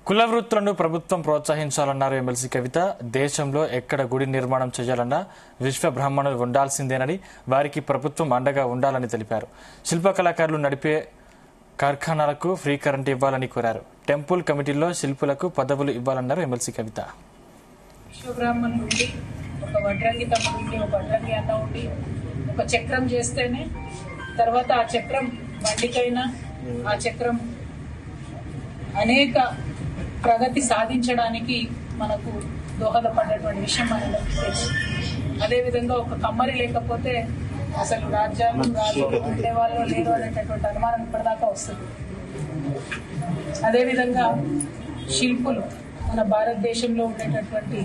కుల వృత్తులను ప్రభుత్వం ప్రోత్సహించాలన్నారు ఎమ్మెల్సీ కవిత. దేశంలో ఎక్కడ గుడి నిర్మాణం చేయాలన్నా విశ్వ బ్రాహ్మణులు ఉండాల్సిందేనని, వారికి ప్రభుత్వం అండగా ఉండాలని తెలిపారు. శిల్పకళాకారులు నడిపే కార్ఖానాలకు ఫ్రీ కరెంట్ ఇవ్వాలని కోరారు. టెంపుల్ కమిటీల్లో శిల్పులకు పదవులు ఇవ్వాలన్నారు ఎమ్మెల్సీ కవిత. విశ్వబ్రాహ్మణులు ఉండి, ఒక వడ్రంగి తమ్ముడు ఉండి, ఒక వడ్రంగి అన్న ఉండి, ఒక చక్రం చేస్తేనే తర్వాత ఆ చక్రం బండికైనా ఆ చక్రం అనేక ప్రగతి సాధించడానికి మనకు దోహదపడేటువంటి విషయం మనకు తెలుసు. అదేవిధంగా ఒక కమ్మరి లేకపోతే అసలు రాజ్యాలు రాదు, ఉండేవాళ్ళు లేదు అనేటటువంటి అనుమానం ఇప్పటిదాకా వస్తుంది. అదేవిధంగా శిల్పులు మన భారతదేశంలో ఉండేటటువంటి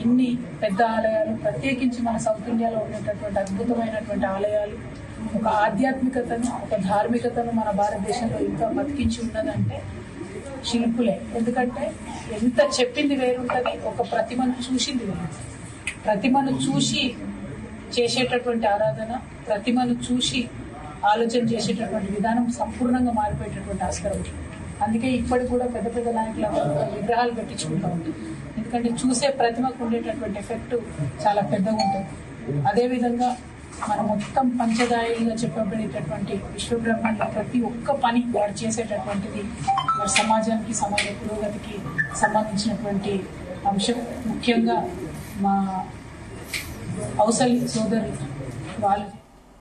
ఇన్ని పెద్ద ఆలయాలు, ప్రత్యేకించి మన సౌత్ ఇండియాలో ఉండేటటువంటి అద్భుతమైనటువంటి ఆలయాలు, ఒక ఆధ్యాత్మికతను, ఒక ధార్మికతను మన భారతదేశంలో ఇంకా బతికించి ఉన్నదంటే శిల్పులే. ఎందుకంటే ఎంత చెప్పింది వేరుంటది, ఒక ప్రతిమను చూసింది వేరు. ప్రతిమను చూసి చేసేటటువంటి ఆరాధన, ప్రతిమను చూసి ఆలోచన చేసేటటువంటి విధానం సంపూర్ణంగా మారిపోయేటటువంటి ఆస్కారం. అందుకే ఇప్పటికి కూడా పెద్ద పెద్ద నాయకుల విగ్రహాలు పెట్టించుకుంటూ ఉంటాం. ఎందుకంటే చూసే ప్రతిమకు ఉండేటటువంటి ఎఫెక్ట్ చాలా పెద్దగా ఉంటుంది. అదేవిధంగా మన మొత్తం పంచదాయిగా చెప్పబడేటటువంటి విశ్వబ్రహ్మాండ ప్రతి ఒక్క పని వారు చేసేటటువంటిది వారి సమాజానికి, సమాజ పురోగతికి సంబంధించినటువంటి అంశం. ముఖ్యంగా మా ఔసలి సోదరి వాళ్ళు